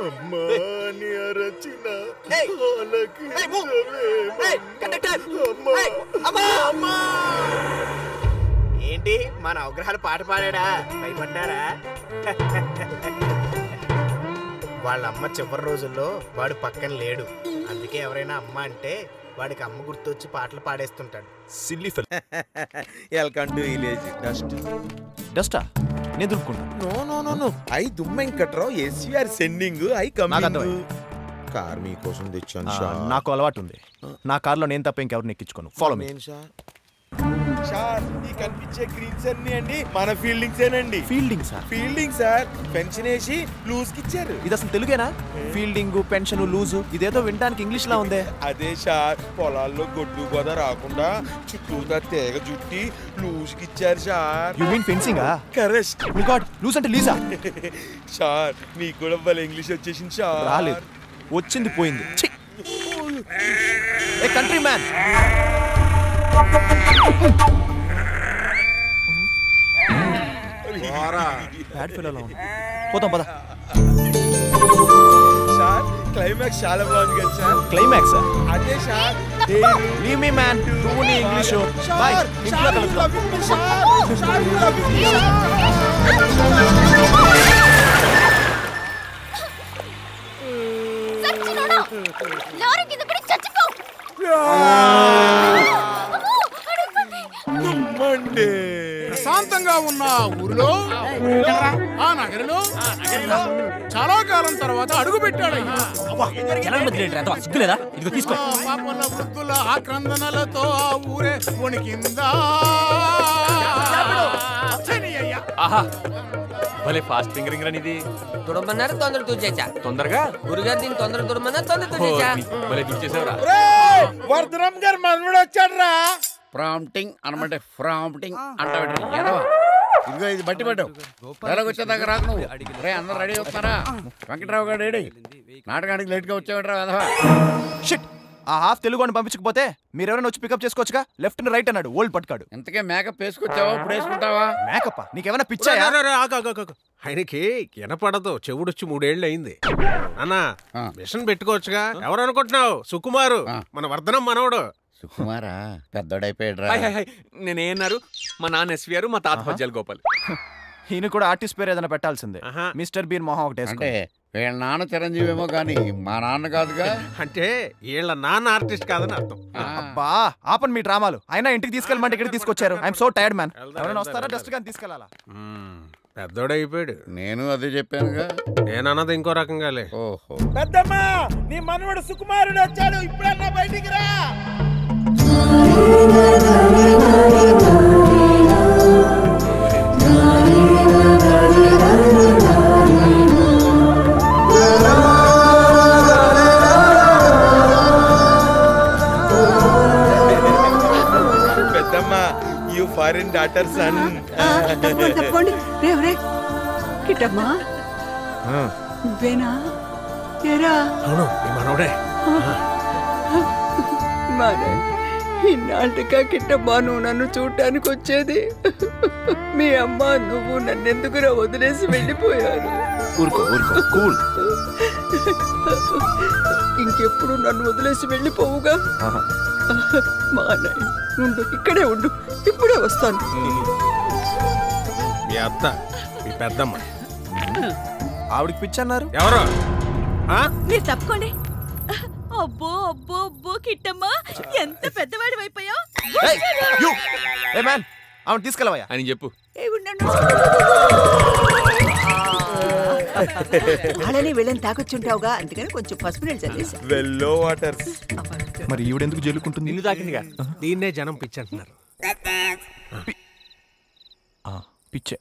అమ్మా అని అరచిన ఏంటి మన అవగ్రహాలు పాట పాడా భయపడ్డారా? వాళ్ళ అమ్మ చివరి రోజుల్లో వాడు పక్కన లేడు, అందుకే ఎవరైనా అమ్మ అంటే వాడికి అమ్మ గుర్తొచ్చి పాటలు పాడేస్తుంటాడు. Silly fellow. Welcome to village. డస్టా నేను దులుపుకుంటా. No no no no, I దుమ్మెంకట్రావు SVR sending I coming. Car మీకోసం తెచ్చాను సార్. నాకు అలవాటు ఉంది, నా కార్లో నేను తప్ప ఇంకెవరిని ఎక్కించుకోను. Follow me sir. ఈ కనిపించే గ్రీన్స్ అన్ని అండి మన ఫీల్డింగ్స్ ఏనండి. Fielding sir? Fielding sir, pension వేసి లూజ్ కి ఇచ్చారు. ఇది అసలు తెలుగేనా? ఫీల్డింగ్, పెన్షన్, లూజు, ఇదేదో వినడానికి ఇంగ్లీష్ లా ఉందే. అదే సార్, పొలాల్లో గొడ్డు గోద రాకుండా చుట్టూతా తేగ జుట్టి లూజ్ కి ఇచ్చారు sir. You mean fencing? Correct. My god, loose అంటే లీజా? సార్ మీకు కూడా భలే ఇంగ్లీష్ వచ్చేసింది సార్. రాలేదు, వచ్చింది పోయింది. ఏ కంట్రీ మ్యాన్, బ్యాడ్ ఫీల్ అలా ఉంది. పోతాం పద. సార్ క్లైమాక్స్ చాలా బాగుంది కదా సార్. క్లైమాక్స్ అదే సార్. లీవ్ మీ మ్యాన్, నువ్వు నీ ఇంగ్లీష్ బై. ఇంట్లో కలుద్దాం. ప్రశాంతంగా ఉన్న ఊరిలో, ఆ నగరిలో చాలా కాలం తర్వాత అడుగు పెట్టాడు. పాపల వృద్ధుల ఆక్రందనలతో ఆ ఊరే వణికిందా. భలే ఫాస్ట్ ఫింగరింగ్ రనిది. తుడమన్నారు తొందర తూచేచా. తొందరగా గురుగారు దీన్ని తొందర తుడమన్నారు తొందర తూచేచా. భలే దించేసావురా. వర్ధనం గారు మనవడు వచ్చాడు రా. ప్రాంప్టింగ్ అనమాట, ప్రాంప్టింగ్ అంటాడు. ఇదిగో ఇది బట్టి పడ్డావు. ఎలాగ వచ్చేదాకా రాకు నువ్వు. రే అందరు రెడీ అవుతారా? వెంకట్రావు గారు రెడీ. నాటకానికి లేట్ గా వచ్చావట్రా. షిట్, ఆ హాఫ్ తెలుగు అని పంపించకపోతే మీరెవరైనా వచ్చి పికప్ చేసుకోవచ్చుగా. లెఫ్ట్ అండ్ రైట్ అన్నాడు ఓల్డ్ పట్టుకాడు. ఇంతకే మేకప్ వేసుకొచ్చావా? ఇప్పుడు వేసుకుంటావా? మేకప్ నీకేమైనా పిచ్చాయా? ఆయనకి వినపడదు, చెవుడొచ్చి 3 ఏళ్ళు అయింది. అన్నా మిషన్ పెట్టుకోవచ్చుగా. ఎవరు అనుకుంటున్నావు? సుకుమారు, మన వర్ధనం మనవడు. సుకుమారా పెద్దోడైపోయాడు. నేనేన్నారు, మా నాన్న ఎస్విఆర్, మా తాత పద్యాల గోపాల్. ఈయన కూడా ఆర్టిస్ట్ పేరు ఏదైనా పెట్టాల్సిందే. మిస్టర్ బీన్ మొహం ఒకటి. అంటే వీళ్ళ నాన్న చిరంజీవి ఏమో కానీ మా నాన్న కాదుగా. అంటే వీళ్ళ నాన్న ఆర్టిస్ట్ కాదని అర్థం. అబ్బా ఆపన్ మీ డ్రామాలు. అయినా ఇంటికి తీసుకెళ్ళమంటే ఇక్కడ తీసుకొచ్చారు. I'm so tired man. ఎవరైనా వస్తారా? డస్ట్ గాని తీసుకెళ్ళాలా? పెద్దోడైపోయాడు. నేను అదే చెప్పానుగా. నేను అన్నది ఇంకో రకంగాలే. ఓహో, పెద్దమ్మా నీ మనవడు సుకుమారుడు వచ్చాడు. ఇప్పుడన్నా బయటికి రా. పెద్దమ్మా యు ఫారిన్ డాటర్ సన్. తప్పండి రేవరే. కిట్టమ్మా నువ్వేనా? ఏరా అవును, ఈ మనవడే. ఇన్నాళ్ళుగా కిట్టమ్మా నువ్వు నన్ను చూడటానికి వచ్చేది. మీ అమ్మ నువ్వు నన్నెందుకురా వదిలేసి వెళ్ళిపోయారు. ఊరుకో ఊరుకో, కూల్. ఇంకెప్పుడు నన్ను వదిలేసి వెళ్ళిపోవుగా. మా నాయన నుండు, ఇక్కడే ఉండు, ఇప్పుడే వస్తాను. మీ అత్త, మీ పెద్దమ్మ. ఆవిడికి పిచ్చన్నారు. ఎవరు? మీరు తప్పుకోండి. అబ్బో అబ్బో అబ్బో కిట్టమ్మా, ఎంత పెద్దవాడి అయిపోయావు. అవును తీసుకెళ్ళవయ్యా అని చెప్పు. అలానే వెళ్ళని తాకొచ్చుంటావుగా, అందుకని కొంచెం పసుపు నీళ్ళు చల్లేసా. వెల్లో వాటర్. మరి ఈవిడెందుకు జల్లుకుంటుంది? నిన్ను తాకిందిగా, దీన్నే జనం పిచ్చి అంటున్నారు. పిచ్చే.